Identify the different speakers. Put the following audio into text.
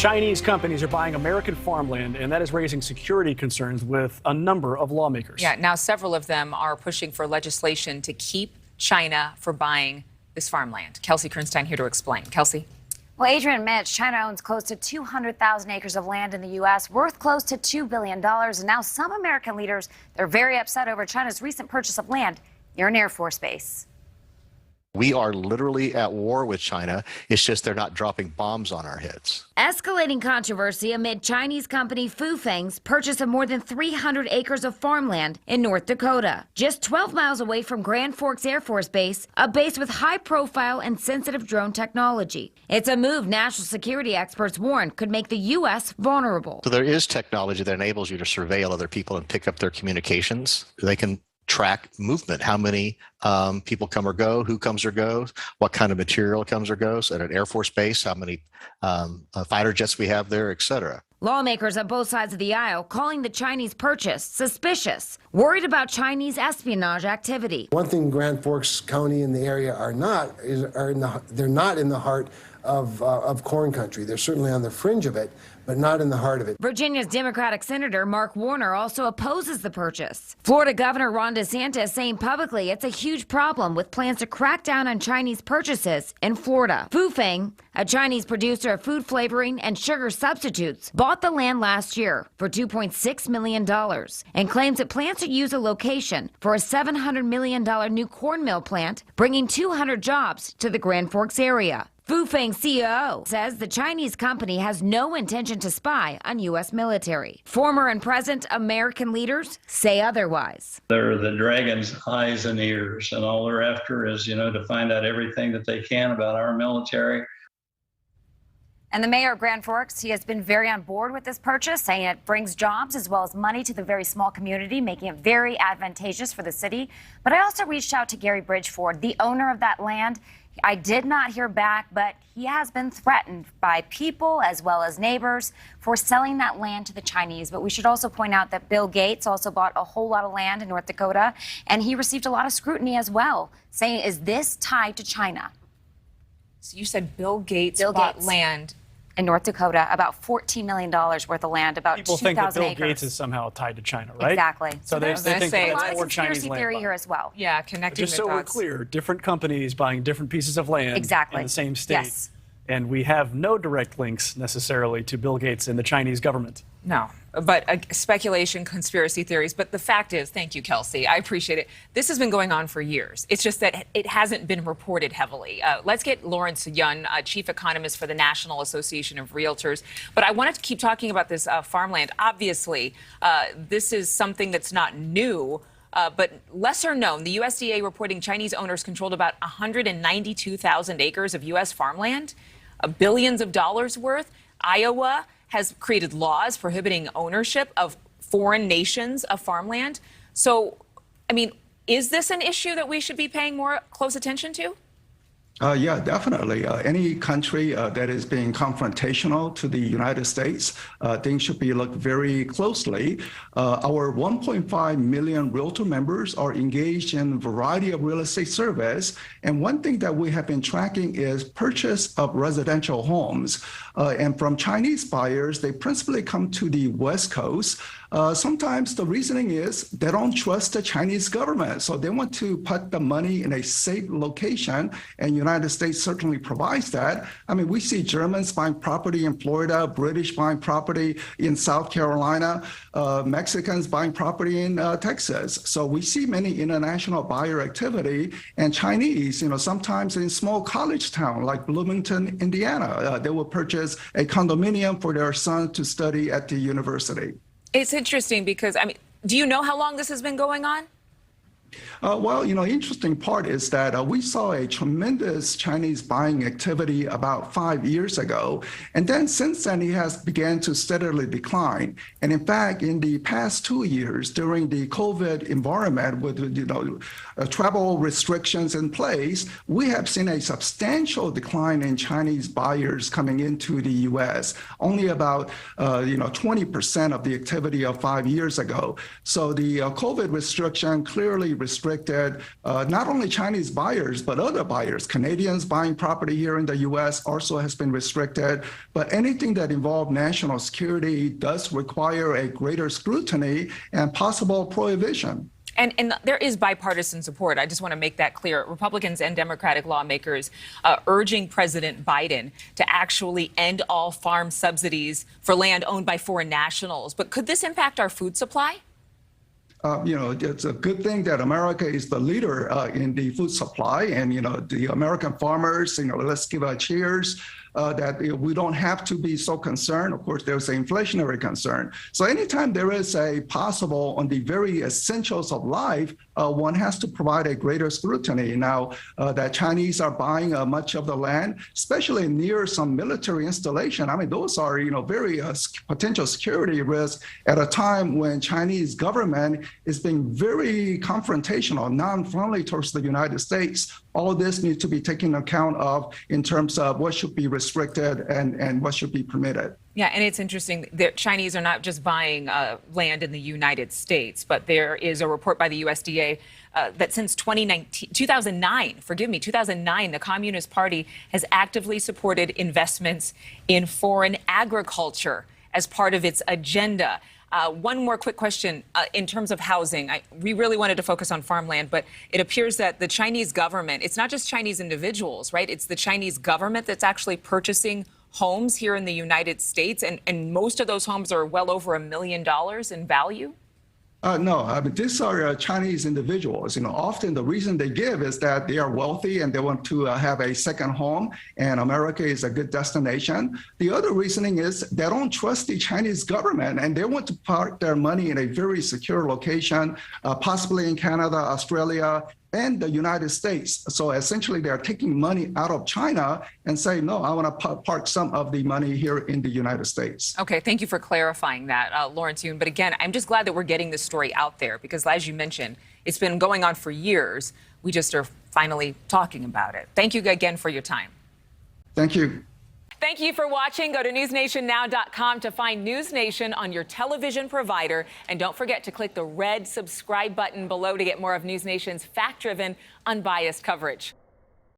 Speaker 1: Chinese companies are buying American farmland, and that is raising security concerns with a number of lawmakers.
Speaker 2: Yeah, now several of them are pushing for legislation to keep China from buying this farmland. Kelsey Kernstein here to explain. Kelsey?
Speaker 3: Well, Adrienne Mitch, China owns close to 200,000 acres of land in the U.S., worth close to $2 billion. And now some American leaders, they're very upset over China's recent purchase of land near an Air Force base.
Speaker 4: We are literally at war with China. It's just they're not dropping bombs on our heads.
Speaker 3: Escalating controversy amid Chinese company Fufeng's purchase of more than 300 acres of farmland in North Dakota, just 12 miles away from Grand Forks Air Force Base, a base with high-profile and sensitive drone technology. It's a move national security experts warn could make the U.S. vulnerable.
Speaker 4: So there is technology that enables you to surveil other people and pick up their communications. They can track movement, how many people come or go, who comes or goes, what kind of material comes or goes at an Air Force base, how many fighter jets we have there, etc.
Speaker 3: Lawmakers on both sides of the aisle calling the Chinese purchase suspicious, worried about Chinese espionage activity.
Speaker 5: One thing Grand Forks County and the area are not they're not in the heart of corn country. They're certainly on the fringe of it, but not in the heart of it.
Speaker 3: Virginia's Democratic Senator Mark Warner also opposes the purchase. Florida Governor Ron DeSantis saying publicly it's a huge problem with plans to crack down on Chinese purchases in Florida. Fufeng, a Chinese producer of food flavoring and sugar substitutes, bought the land last year for $2.6 million and claims it plans to use a location for a $700 million new corn mill plant, bringing 200 jobs to the Grand Forks area. Fufeng CEO says the Chinese company has no intention to spy on U.S. military. Former and present American leaders say otherwise.
Speaker 6: They're the dragon's eyes and ears, and all they're after is, to find out everything that they can about our military.
Speaker 3: And the mayor of Grand Forks, he has been very on board with this purchase, saying it brings jobs as well as money to the very small community, making it very advantageous for the city. But I also reached out to Gary Bridgeford, the owner of that land. I did not hear back, but he has been threatened by people as well as neighbors for selling that land to the Chinese. But we should also point out that Bill Gates also bought a whole lot of land in North Dakota, and he received a lot of scrutiny as well, saying, is this tied to China?
Speaker 2: So you said Bill Gates bought land
Speaker 3: in North Dakota, about $14 million worth of land, about 2,000 acres.
Speaker 1: People think that Bill Gates is somehow tied to China, right?
Speaker 3: Exactly.
Speaker 1: So they think that's more Chinese land.
Speaker 3: Theory here as well.
Speaker 2: Yeah, connecting
Speaker 1: Just so we're clear, different companies buying different pieces of land in the same state.
Speaker 3: Yes.
Speaker 1: And we have no direct links necessarily to Bill Gates and the Chinese government.
Speaker 2: No, but speculation, conspiracy theories. But the fact is, thank you, Kelsey. I appreciate it. This has been going on for years. It's just that it hasn't been reported heavily. Let's get Lawrence Yun, chief economist for the National Association of Realtors. But I wanted to keep talking about this farmland. Obviously, this is something that's not new. But lesser known, the USDA reporting Chinese owners controlled about 192,000 acres of U.S. farmland, billions of dollars worth. Iowa has created laws prohibiting ownership of foreign nations of farmland. So, is this an issue that we should be paying more close attention to?
Speaker 7: Yeah, definitely. Any country that is being confrontational to the United States, things should be looked very closely. Our 1.5 million realtor members are engaged in a variety of real estate service. And one thing that we have been tracking is purchase of residential homes. And from Chinese buyers, they principally come to the West Coast. Sometimes the reasoning is they don't trust the Chinese government. So they want to put the money in a safe location, and United States certainly provides that. We see Germans buying property in Florida, British buying property in South Carolina, Mexicans buying property in Texas. So we see many international buyer activity, and Chinese, sometimes in small college town like Bloomington, Indiana, they will purchase a condominium for their son to study at the university.
Speaker 2: It's interesting because, do you know how long this has been going on?
Speaker 7: Well, interesting part is that we saw a tremendous Chinese buying activity about 5 years ago. And then since then, it has began to steadily decline. And in fact, in the past 2 years, during the COVID environment with, travel restrictions in place, we have seen a substantial decline in Chinese buyers coming into the U.S., only about, 20% of the activity of 5 years ago. So the COVID restriction clearly restricted. Not only Chinese buyers, but other buyers. Canadians buying property here in the U.S. also has been restricted. But anything that involves national security does require a greater scrutiny and possible prohibition.
Speaker 2: And there is bipartisan support. I just want to make that clear. Republicans and Democratic lawmakers urging President Biden to actually end all farm subsidies for land owned by foreign nationals. But could this impact our food supply?
Speaker 7: It's a good thing that America is the leader in the food supply, and the American farmers. Let's give a cheers. That we don't have to be so concerned. Of course, there's an inflationary concern. So anytime there is a possible on the very essentials of life, one has to provide a greater scrutiny. Now that Chinese are buying much of the land, especially near some military installation, I mean, those are very potential security risks at a time when Chinese government is being very confrontational, non-friendly towards the United States. All this needs to be taken account of in terms of what should be restricted and what should be permitted.
Speaker 2: Yeah, and it's interesting that Chinese are not just buying land in the United States, but there is a report by the USDA that since 2009, the Communist Party has actively supported investments in foreign agriculture as part of its agenda. One more quick question in terms of housing. We really wanted to focus on farmland, but it appears that the Chinese government, it's not just Chinese individuals, right? It's the Chinese government that's actually purchasing homes here in the United States, and most of those homes are well over $1 million in value?
Speaker 7: No, I mean, these are Chinese individuals. Often the reason they give is that they are wealthy and they want to have a second home, and America is a good destination. The other reasoning is they don't trust the Chinese government and they want to park their money in a very secure location, possibly in Canada, Australia, and the United States. So essentially, they are taking money out of China and say, no, I want to park some of the money here in the United States.
Speaker 2: Okay, thank you for clarifying that, Lawrence Yun. But again, I'm just glad that we're getting this story out there because, as you mentioned, it's been going on for years. We just are finally talking about it. Thank you again for your time.
Speaker 7: Thank you.
Speaker 2: Thank you for watching. Go to newsnationnow.com to find News Nation on your television provider. And don't forget to click the red subscribe button below to get more of News Nation's fact-driven, unbiased coverage.